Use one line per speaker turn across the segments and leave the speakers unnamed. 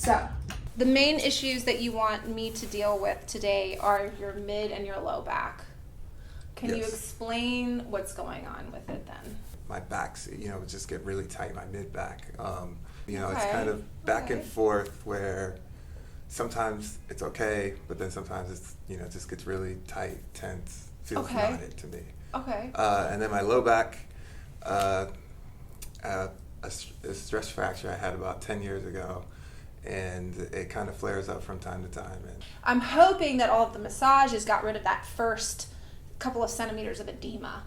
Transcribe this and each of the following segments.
So, the main issues that you want me to deal with today are your mid and your low back. Can you explain what's going on with it then?
My back's, just get really tight, my mid back. It's kind of back and forth where sometimes it's okay, but then sometimes it's, it just gets really tight, tense, feels knotted to me.
Okay.
And then my low back, a stress fracture I had about 10 years ago, and it kind of flares up from time to time. And
I'm hoping that all of the massages got rid of that first couple of centimeters of edema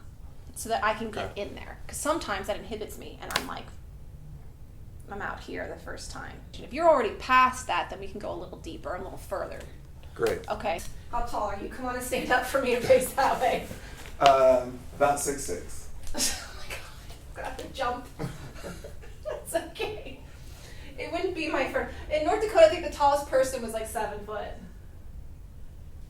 so that I can get in there. Because sometimes that inhibits me, and I'm out here the first time. If you're already past that, then we can go a little deeper, a little further.
Great.
Okay. How tall are you? Come on and stand up for me and face that way.
About 6'6".
Oh my God, I've got to jump. That's okay. It wouldn't be my first. In North Dakota, I think the tallest person was like 7 foot.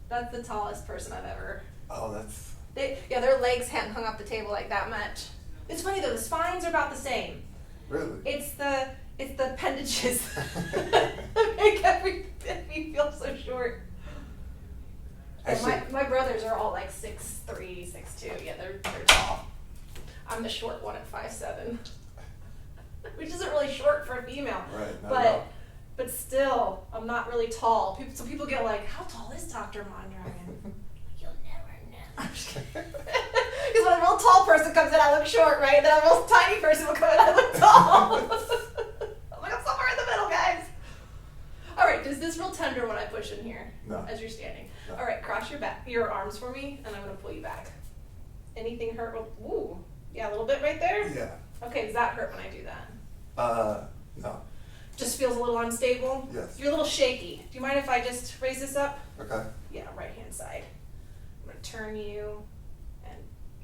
That's the tallest person I've ever.
Oh, that's.
Their legs hadn't hung off the table like that much. It's funny though, the spines are about the same.
Really?
It's the appendages that make me feel so short. And my brothers are all like 6'3", 6'2". Yeah, they're tall. I'm the short one at 5'7", which isn't really short for a female.
Right.
But still, I'm not really tall. People get like, how tall is Dr. Mondragon? You'll never know. I'm just kidding. Because when a real tall person comes in, I look short, right? Then a real tiny person will come in, I look tall. I'm like, I'm somewhere in the middle, guys. All right, does this real tender when I push in here?
No.
As you're standing.
No.
All right, cross your arms for me, and I'm going to pull you back. Anything hurt? Ooh, yeah, a little bit right there?
Yeah.
Okay, does that hurt when I do that?
No.
Just feels a little unstable?
Yes.
You're a little shaky. Do you mind if I just raise this up?
Okay.
Yeah, right hand side. I'm going to turn you, and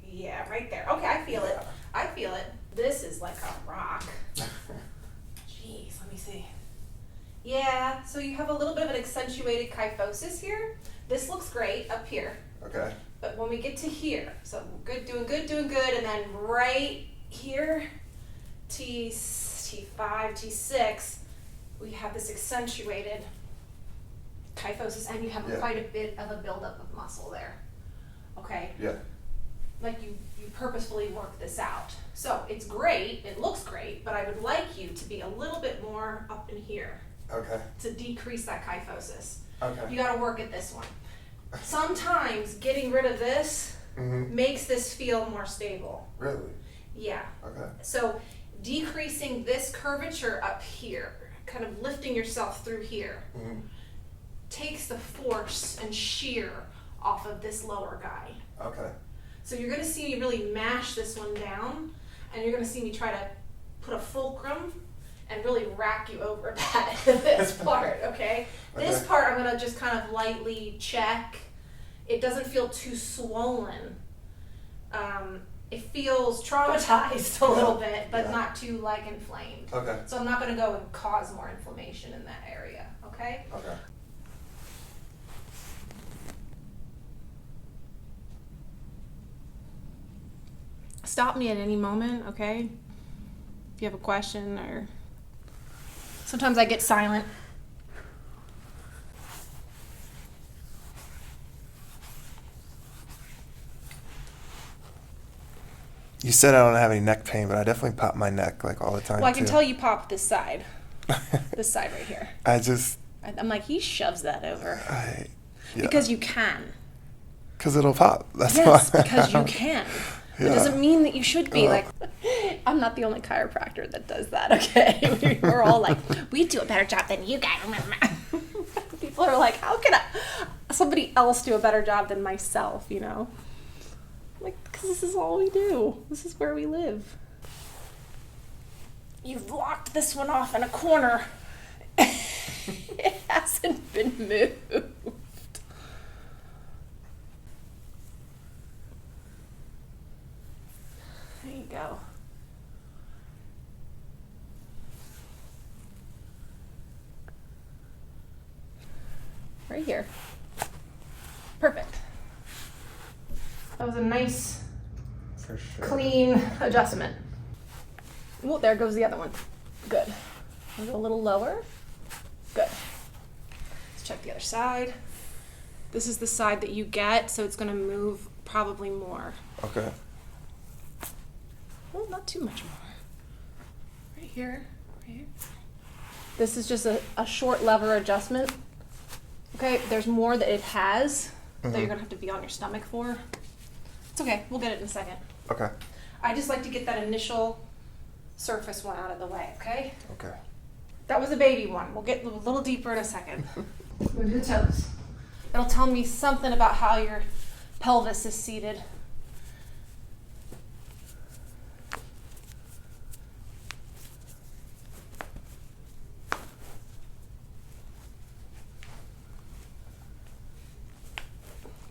yeah, right there. Okay, I feel it. I feel it. This is like a rock. Jeez, let me see. Yeah, so you have a little bit of an accentuated kyphosis here. This looks great up here.
Okay.
But when we get to here, so good, doing good, and then right here, T5, T6, we have this accentuated kyphosis, and you have quite a bit of a buildup of muscle there. Okay?
Yeah.
Like you purposefully work this out. So it's great, it looks great, but I would like you to be a little bit more up in here.
Okay.
To decrease that kyphosis.
Okay.
You gotta work at this one. Sometimes getting rid of this makes this feel more stable.
Really?
Yeah.
Okay.
So decreasing this curvature up here, kind of lifting yourself through here, takes the force and shear off of this lower guy.
Okay.
So you're going to see me really mash this one down, and you're going to see me try to put a fulcrum and really rack you over this part, okay? This part I'm going to just kind of lightly check. It doesn't feel too swollen. It feels traumatized a little bit, but not too like inflamed.
Okay.
So I'm not going to go and cause more inflammation in that area, okay?
Okay.
Stop me at any moment, okay? If you have a question, or sometimes I get silent.
You said I don't have any neck pain, but I definitely pop my neck like all the time.
Well, I can tell you pop this side. This side right here. I'm like, he shoves that over. Because you can.
Because it'll pop. That's
yes,
why.
because you can. It doesn't mean that you should be like, I'm not the only chiropractor that does that, okay? We're all like, we do a better job than you guys. People are like, how can somebody else do a better job than myself, you know? Like, because this is all we do. This is where we live. You've locked this one off in a corner. It hasn't been moved. There you go. Right here. Perfect. That was a nice, clean adjustment. Oh, there goes the other one. Good. I'll go a little lower. Good. Let's check the other side. This is the side that you get, so it's going to move probably more.
Okay.
Well, not too much more. Right here, right here. This is just a short lever adjustment. Okay, there's more that it has that you're going to have to be on your stomach for. It's okay, we'll get it in a second.
Okay.
I just like to get that initial surface one out of the way, okay?
Okay.
That was a baby one. We'll get a little deeper in a second. Go to the toes. It'll tell me something about how your pelvis is seated.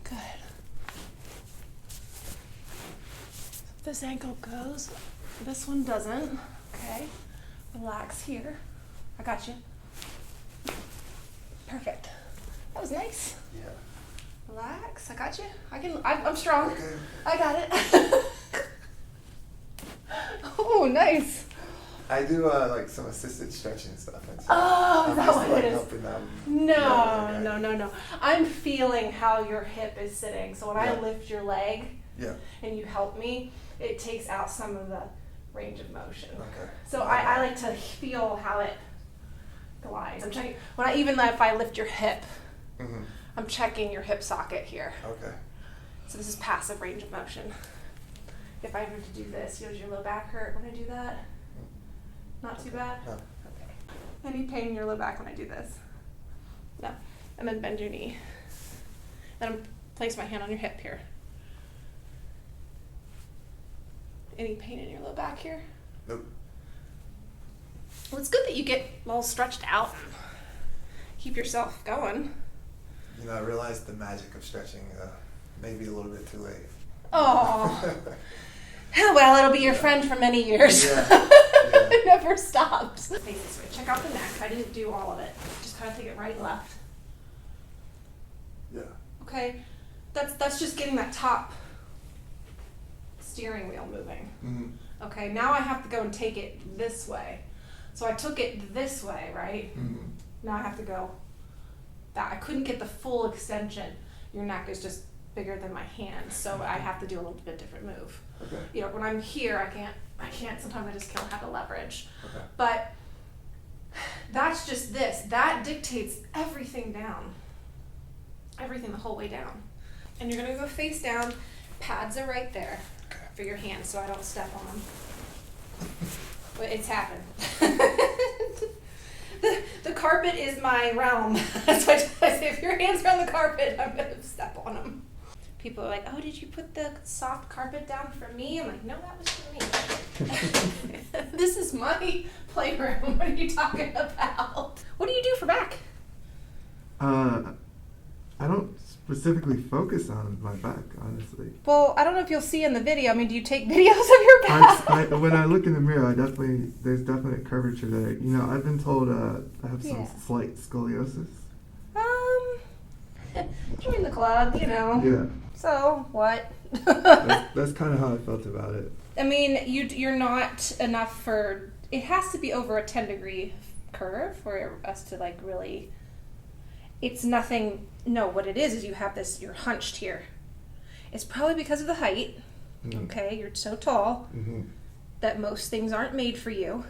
Good. This ankle goes. This one doesn't. Okay. Relax here. I got you. Perfect. That was nice.
Yeah.
Relax. I got you. I'm strong.
Okay.
I got it. Oh, nice.
I do like some assisted stretching stuff. And stuff.
Oh,
I'm
that
just,
one
like,
is.
helping them.
No. I'm feeling how your hip is sitting. So when I lift your leg and you help me, it takes out some of the range of motion.
Okay.
So I like to feel how it glides. I'm checking if I lift your hip, I'm checking your hip socket here.
Okay.
So this is passive range of motion. If I were to do this, does your low back hurt when I do that? Not too bad?
No.
Okay. Any pain in your low back when I do this? No. And then bend your knee. Then I'm place my hand on your hip here. Any pain in your low back here?
Nope.
Well, it's good that you get all stretched out and keep yourself going.
You know, I realized the magic of stretching maybe a little bit too late.
Oh. Well, it'll be your friend for many years.
Yeah.
It never stops. Face this way. Check out the neck. I didn't do all of it. Just kind of take it right and left.
Yeah.
Okay? That's just getting that top steering wheel moving. Okay, now I have to go and take it this way. So I took it this way, right? Now I have to go that. I couldn't get the full extension. Your neck is just bigger than my hand, so I have to do a little bit different move.
Okay.
You know, when I'm here, I can't, sometimes I just can't have the leverage.
Okay.
But that's just this. That dictates everything down. Everything the whole way down. And you're gonna go face down. Pads are right there for your hands so I don't step on them. But it's happened. The carpet is my realm. That's what I say. If your hands are on the carpet, I'm gonna step on them. People are like, oh, did you put the soft carpet down for me? I'm like, no, that was for me. This is my playroom. What are you talking about? What do you do for back?
I don't specifically focus on my back, honestly.
Well, I don't know if you'll see in the video. I mean, do you take videos of your back?
When I look in the mirror, there's definite curvature there. You know, I've been told I have some slight scoliosis.
Join the club, you know.
Yeah.
So, what?
That's kind of how I felt about it.
I mean, you're not enough for, it has to be over a 10-degree curve for us to like really, it's nothing, no, what it is you have this, you're hunched here. It's probably because of the height, okay? You're so tall that most things aren't made for you.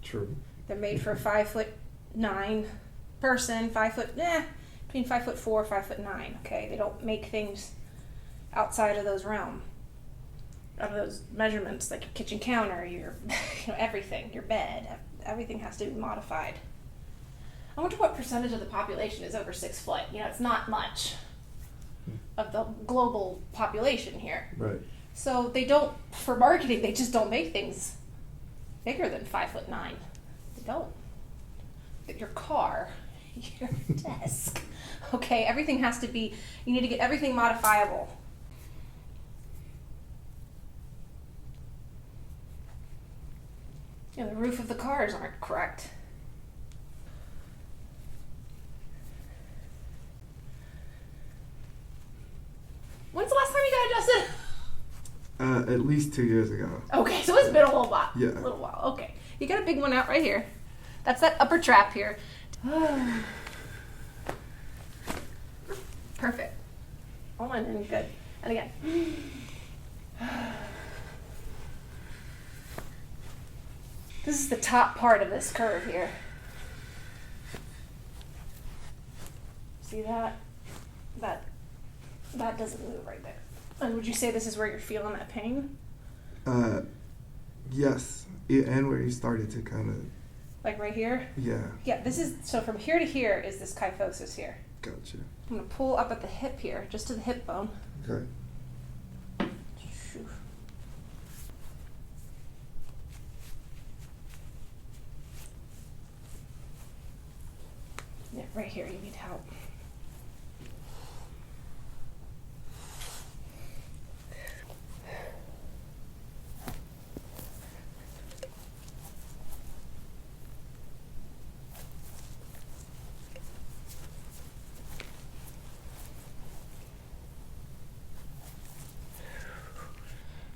True.
They're made for a 5'9" person, between 5'4", 5'9", okay? They don't make things outside of those realm, out of those measurements, like your kitchen counter, your, everything, your bed, everything has to be modified. I wonder what percentage of the population is over 6 foot. You know, it's not much of the global population here.
Right.
So they don't, for marketing, they just don't make things bigger than 5'9". They don't. Your car, your desk, okay, everything has to be, you need to get everything modifiable. You know, the roof of the cars aren't correct. When's the last time you got adjusted?
At least 2 years ago.
Okay, so it's been a little while.
Yeah.
A little while. Okay. You got a big one out right here. That's that upper trap here. Perfect. Oh, and then good. And again. This is the top part of this curve here. See that? That doesn't move right there. And would you say this is where you're feeling that pain?
Yes. Yeah, and where you started to kind of.
Like right here?
Yeah.
Yeah, this is, so from here to here is this kyphosis here.
Gotcha.
I'm going to pull up at the hip here, just to the hip bone.
Okay.
Shoo. Yeah, right here, you need help.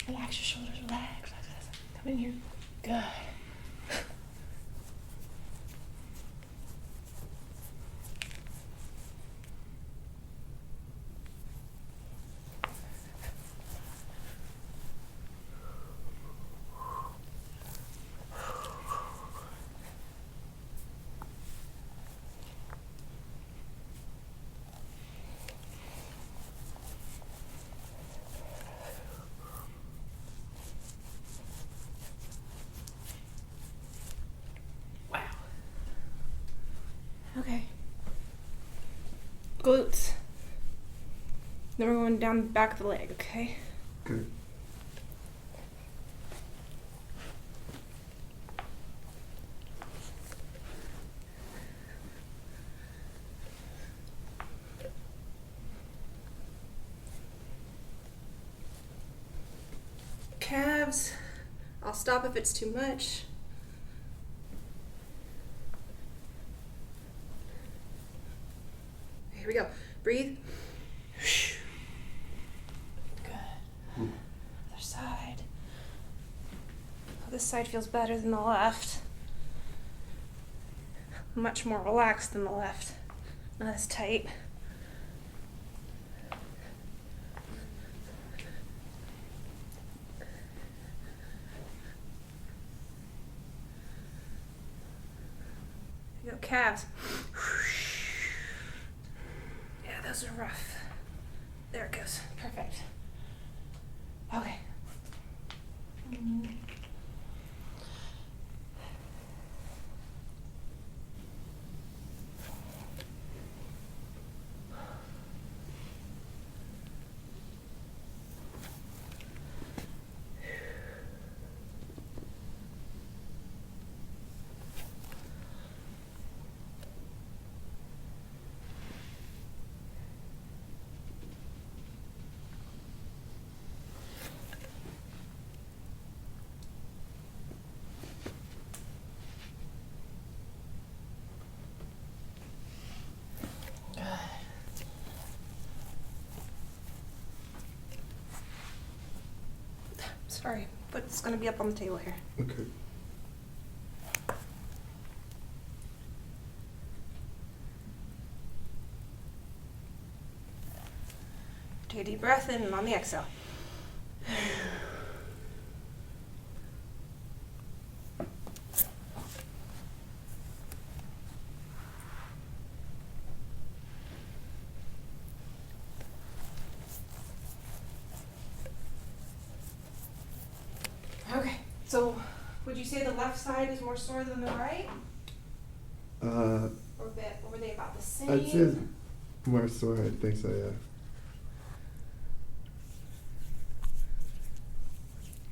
Relax your shoulders, relax. Come in here. Good. Okay. Glutes. Then we're going down the back of the leg, okay?
Good.
Calves. I'll stop if it's too much. Here we go. Breathe. Good. Other side. Oh, this side feels better than the left. Much more relaxed than the left. Not as tight. Here we go. Calves. Yeah, those are rough. There it goes. Perfect. Okay. Sorry, but it's gonna be up on the table here.
Okay.
Take a deep breath in and on the exhale. Okay, so would you say the left side is more sore than the right? Or were they about the same?
I'd say more sore. I think so. Yeah.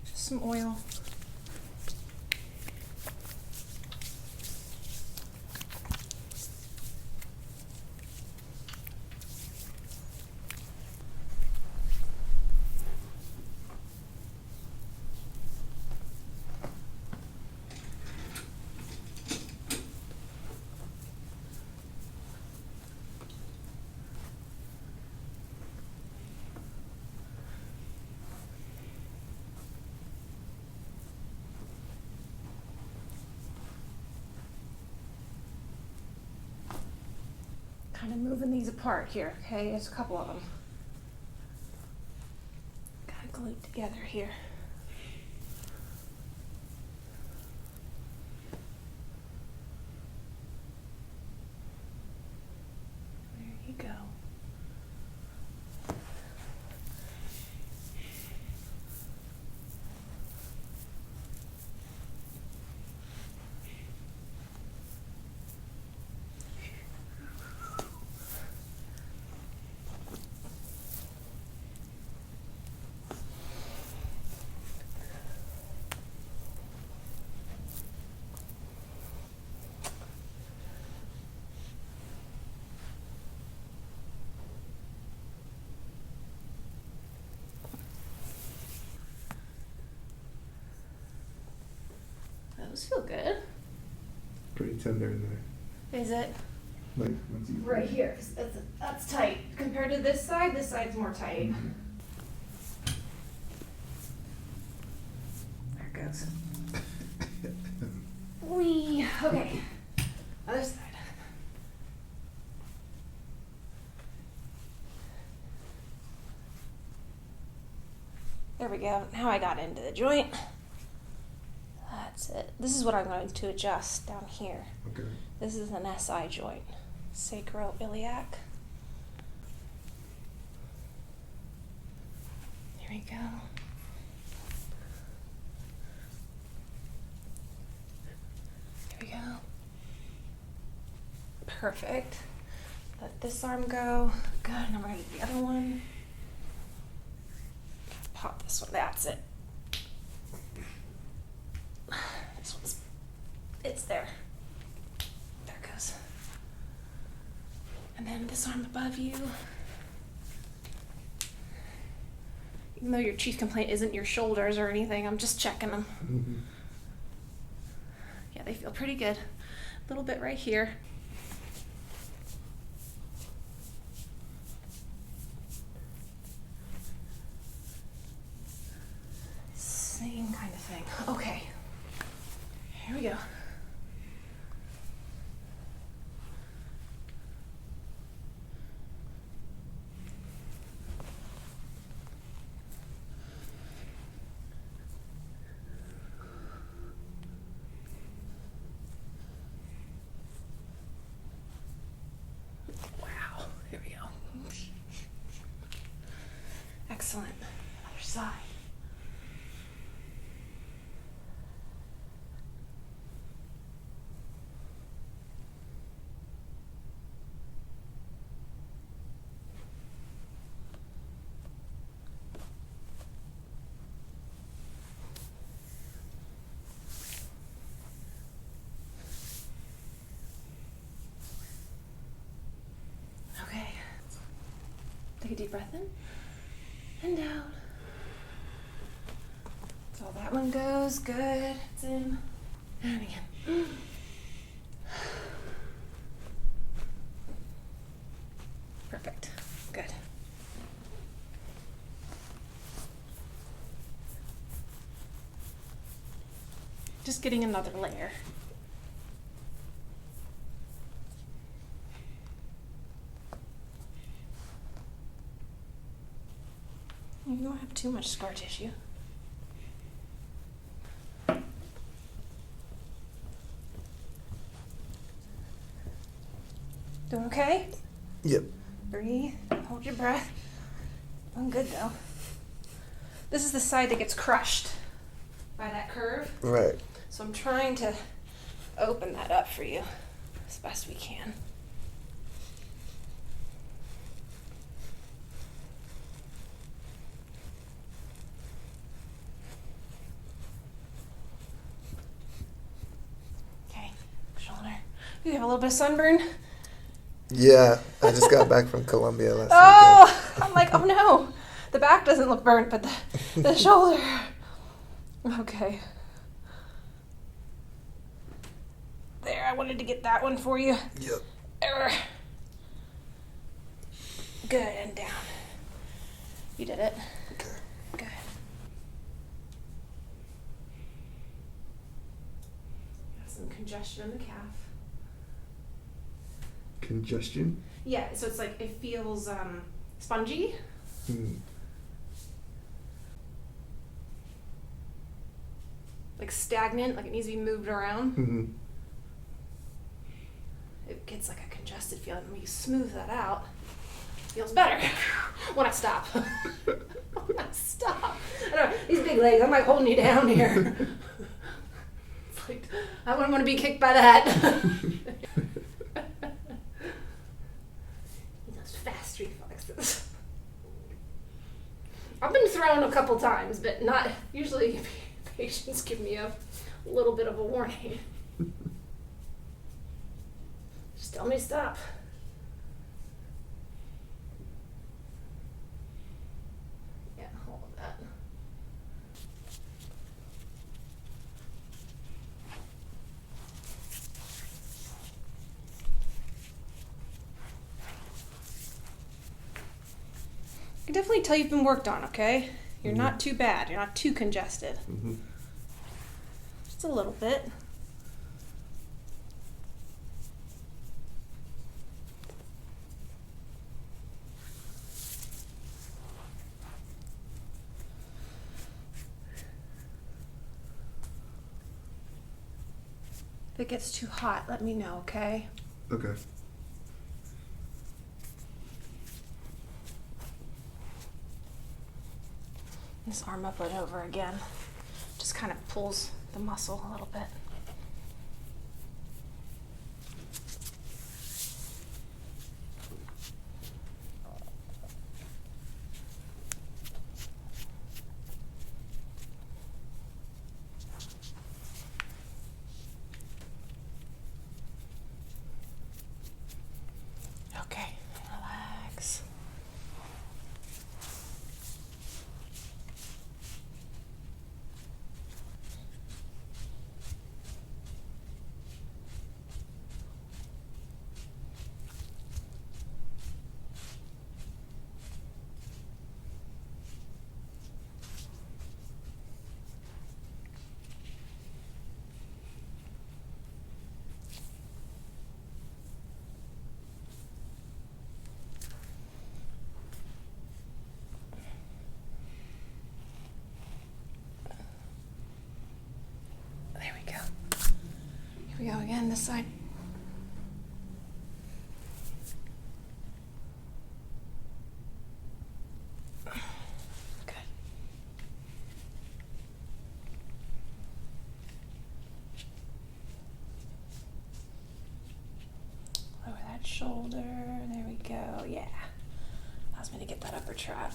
Just some oil. kind of moving these apart here, okay? There's a couple of them. Gotta glued together here. There you go. Those feel good.
Pretty tender in there.
Is it?
Like once you
Right here, 'cause that's tight. Compared to this side's more tight.
Mhm.
There it goes. Wee. Okay. Other side. There we go. Now I got into the joint. That's it. This is what I'm going to adjust down here.
Okay.
This is an SI joint, sacroiliac. There we go. There we go. Perfect. Let this arm go. Good. Now we're going to do the other one. Pop this one. That's it. This one's. It's there. There it goes. And then this arm above you. Even though your chief complaint isn't your shoulders or anything, I'm just checking them.
Mm-hmm.
Yeah, they feel pretty good. A little bit right here. Same kind of thing. Okay. Here we go. Wow. Here we go. Excellent. Other side. Okay. Take a deep breath in and out. That's all that one goes. Good. It's in. And again. Perfect. Good. Just getting another layer. You don't have too much scar tissue. Doing okay?
Yep.
Breathe. Hold your breath. I'm good though. This is the side that gets crushed by that curve.
Right.
So I'm trying to open that up for you as best we can. Okay, shoulder. You have a little bit of sunburn?
Yeah, I just got back from Colombia last
Oh, I'm like, oh no. The back doesn't look burnt, but the shoulder. Okay. There, I wanted to get that one for you.
weekend. Yep.
There. Good, and down. You did it.
Okay.
Good. Got some congestion in the calf.
Okay. Congestion?
Yeah, so it's like it feels spongy. Like stagnant, like it needs to be moved around.
Mm-hmm.
It gets like a congested feeling. When you smooth that out, it feels better when I stop. When I stop. I don't know, these big legs, I'm like holding you down here. It's like, I wouldn't want to be kicked by that. Those fast reflexes. I've been thrown a couple times, but not usually. Patients give me a little bit of a warning. Just tell me to stop. Yeah, all of that. I can definitely tell you've been worked on, okay? You're not too bad. You're not too congested.
Mm-hmm.
Just a little bit. If it gets too hot, let me know, okay?
Okay.
This arm up and over again. Just kind of pulls the muscle a little bit. Okay, relax. There we go. Here we go again, this side. Good. Lower that shoulder. There we go. Yeah. Allows me to get that upper trap.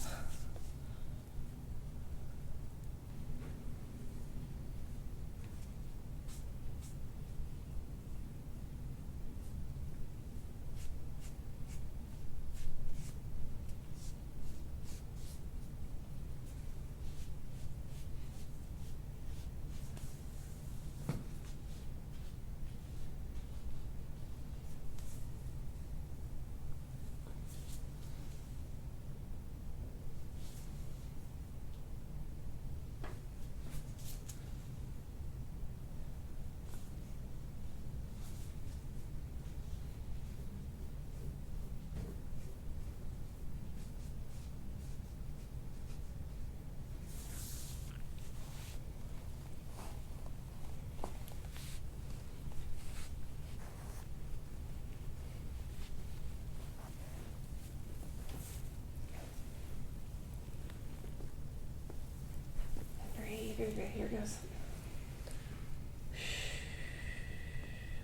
Here it goes.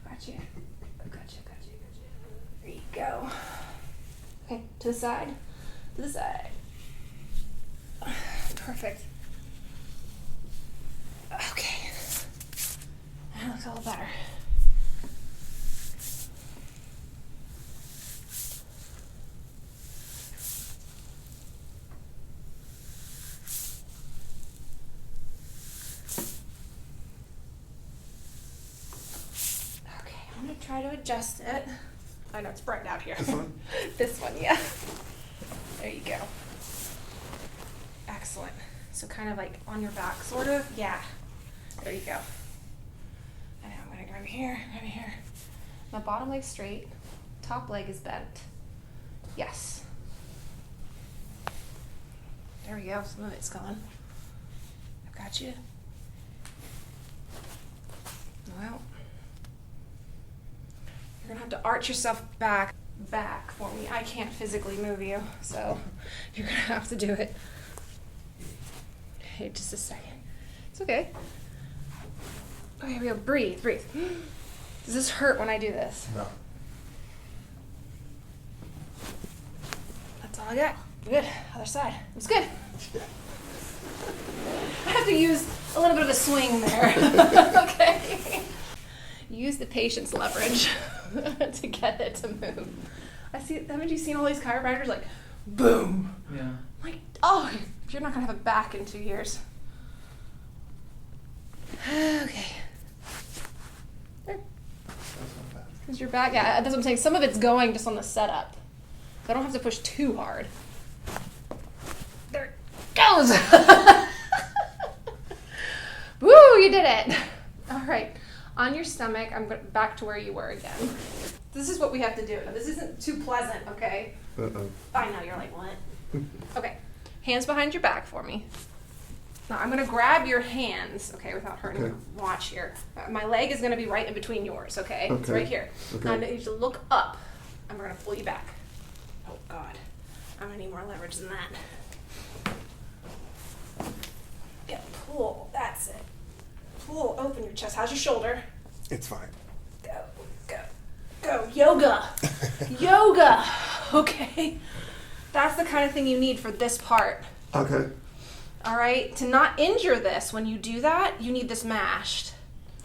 Gotcha. Gotcha. There you go. Okay, to the side. To the side. Perfect. Okay. That looks all better. Try to adjust it. I know it's bright out here.
This one?
This one, yeah. There you go. Excellent. So kind of like on your back, sort of. Yeah. There you go. And I'm gonna grab here. My bottom leg straight, top leg is bent. Yes. There we go. Some of it's gone. I've got you. Well, you're gonna have to arch yourself back for me. I can't physically move you, so you're gonna have to do it. Hey, just a second. It's okay. Okay, here we go. Breathe. Does this hurt when I do this?
No.
That's all I got. Good. Other side. It was good. I have to use a little bit of a swing there. Okay. Use the patient's leverage to get it to move. Haven't you seen all these chiropractors like, boom?
Yeah.
Like, oh, you're not gonna have a back in 2 years. Okay. There. Is your back? Yeah, that's what I'm saying. Some of it's going just on the setup. So I don't have to push too hard. There it goes. Woo, you did it. All right. On your stomach, I'm back to where you were again. This is what we have to do. Now, this isn't too pleasant, okay?
Uh-oh.
I know, you're like, what? Okay. Hands behind your back for me. Now, I'm going to grab your hands, okay, without hurting
Okay.
your watch here. My leg is going to be right in between yours, okay? It's
Okay.
right here.
Okay.
Now, I need you to look up, and we're going to pull you back. Oh, God. I'm going to need more leverage than that. Yeah, pull. That's it. Pull. Open your chest. How's your shoulder?
It's fine.
Go. Yoga. Yoga. Okay. That's the kind of thing you need for this part.
Okay.
All right? To not injure this, when you do that, you need this mashed.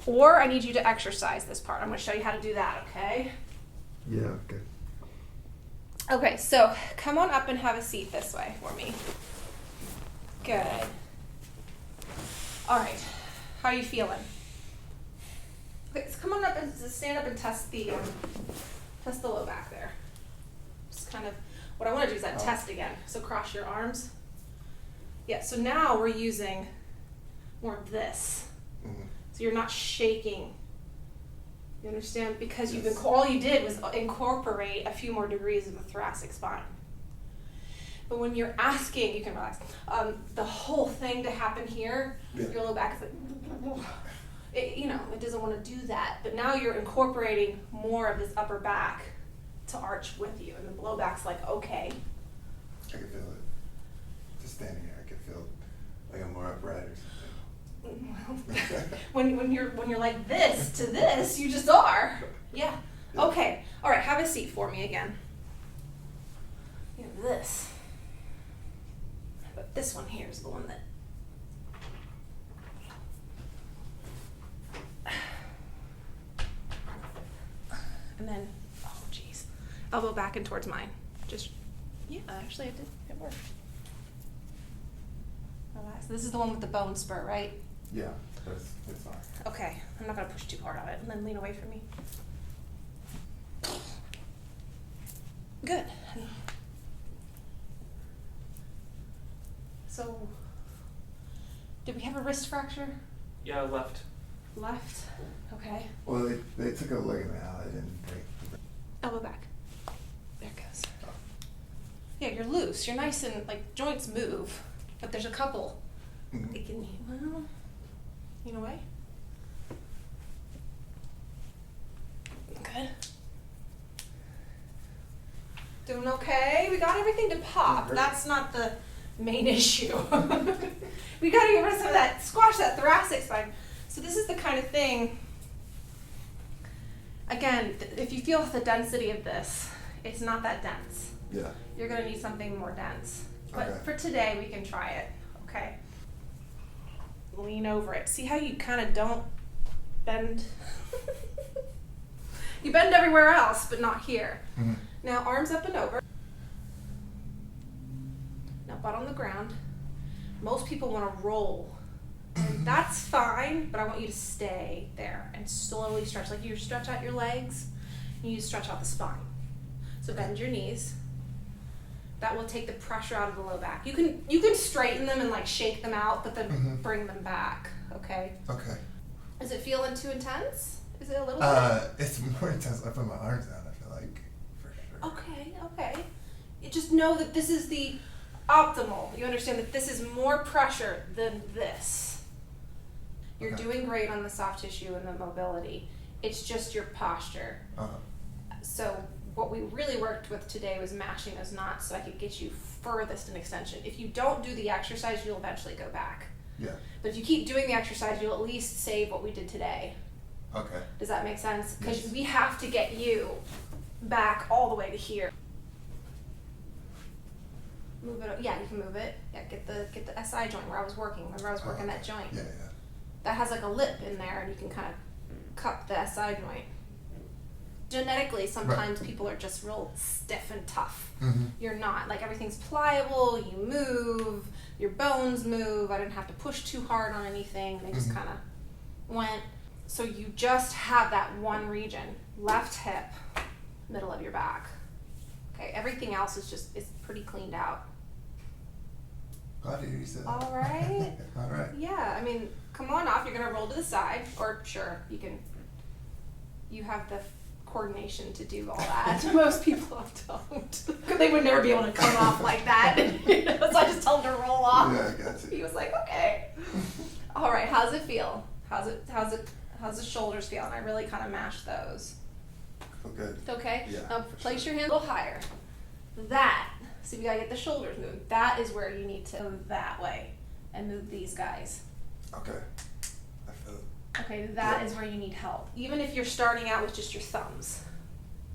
Or I need you to exercise this part. I'm going to show you how to do that, okay?
Yeah, okay.
Okay, so come on up and have a seat this way for me. Good. All right. How are you feeling? Okay, so come on up and stand up and test the low back there. Just kind of, what I want to do is that test again. So cross your arms. Yeah, so now we're using more of this.
Mm-hmm.
So you're not shaking. You understand? Because all you did was incorporate a few more degrees of the thoracic spine. But when you're asking, you can relax. The whole thing to happen here, your low back is like, it doesn't want to do that. But now you're incorporating more of this upper back to arch with you, and the low back's like, okay.
I can feel it. Just standing here, I can feel like I'm more upright or something.
when you're like this to this, you just are. Yeah. Okay. All right. Have a seat for me again. You have this, but this one here is the one that. And then, oh geez, elbow back and towards mine. Actually, it worked. Relax. This is the one with the bone spur, right?
Yeah, it's fine.
Okay, I'm not gonna push too hard on it, and then lean away from me. Good. So, did we have a wrist fracture?
Yeah, left.
Left? Okay.
Well, they took a ligament out. I didn't break.
Elbow back. There it goes. Yeah, you're loose. You're nice and, joints move, but there's a couple.
Mm-hmm.
It can, lean away. Good. Doing okay? We got everything to pop. That's not the main issue. We gotta get rid of some of that, squash that thoracic spine. So this is the kind of thing, again, if you feel the density of this, it's not that dense.
Yeah.
You're gonna need something more dense. But
Okay.
for today, we can try it, okay? Lean over it. See how you kind of don't bend? You bend everywhere else, but not here.
Mm-hmm.
Now, arms up and over. Now, butt on the ground. Most people want to roll. And that's fine, but I want you to stay there and slowly stretch. Like you stretch out your legs, and you stretch out the spine. So bend your knees. That will take the pressure out of the low back. You can straighten them and shake them out, but then bring them back, okay?
Okay.
Is it feeling too intense? Is it a little bit?
It's more intense. I put my arms down, I feel like,
Okay, okay. You just know that this is the optimal. You understand that this is more pressure than this. You're
Okay.
doing great on the soft tissue and the mobility. It's just your posture.
Uh-huh.
So what we really worked with today was mashing those knots so I could get you furthest in extension. If you don't do the exercise, you'll eventually go back.
Yeah.
But if you keep doing the exercise, you'll at least save what we did today.
Okay.
Does that make sense? Because
Yes.
we have to get you back all the way to here. Move it. Yeah, you can move it. Yeah, get the SI joint where I was working. Remember I was working that joint.
Yeah.
That has like a lip in there, and you can kind of cup the SI joint. Genetically, sometimes people are just real stiff and tough.
Mm-hmm.
You're not. Like everything's pliable. You move. Your bones move. I didn't have to push too hard on anything. They just kind of went. So you just have that one region, left hip, middle of your back. Okay, everything else is pretty cleaned out.
Glad to hear you say that.
All right.
All right.
Yeah, I mean, come on off. You're gonna roll to the side, or sure, you can. You have the coordination to do all that. Most people don't. They would never be able to come off like that. So I just told him to roll off.
Yeah, I got you.
He was like, okay. All right, how's it feel? How's the shoulders feel? And I really kind of mashed those.
Feel good.
Okay?
Yeah,
Now
for
place
sure.
your hand a little higher. That, see, we gotta get the shoulders moving. That is where you need to go that way and move these guys.
Okay. I feel it.
Okay, that is where you need help. Even if you're starting out with just your thumbs.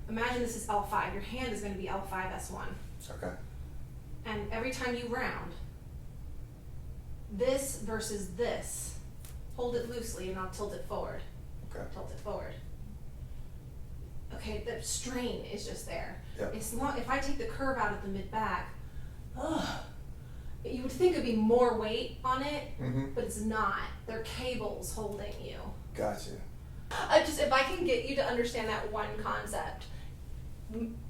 Imagine this is L5. Your hand is gonna be L5, S1.
Okay.
And every time you round, this versus this, hold it loosely and I'll tilt it forward.
Okay.
Tilt it forward. Okay, the strain is just there.
Yeah.
It's not, if I take the curve out of the mid-back, you would think it'd be more weight on it, but it's not. They're cables holding you.
Gotcha.
If I can get you to understand that one concept,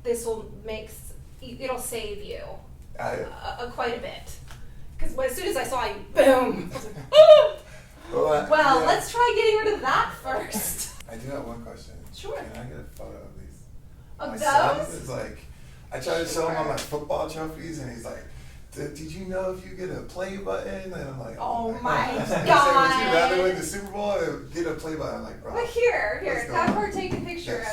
this will it'll save you quite a bit. Because as soon as I saw you, boom. I was like, ah! Well,
yeah.
let's try getting rid of that first.
I do have one question.
Sure.
Can I get a photo of these?
Of
My
those?
son is like, I try to show him all my football trophies, and he's like, did you know if you get a play button? And I'm like,
Oh my
I said,
God.
would you rather win the Super Bowl or get a play button? I'm like, bro.
But here,
let's go.
have her take a picture.
Yes.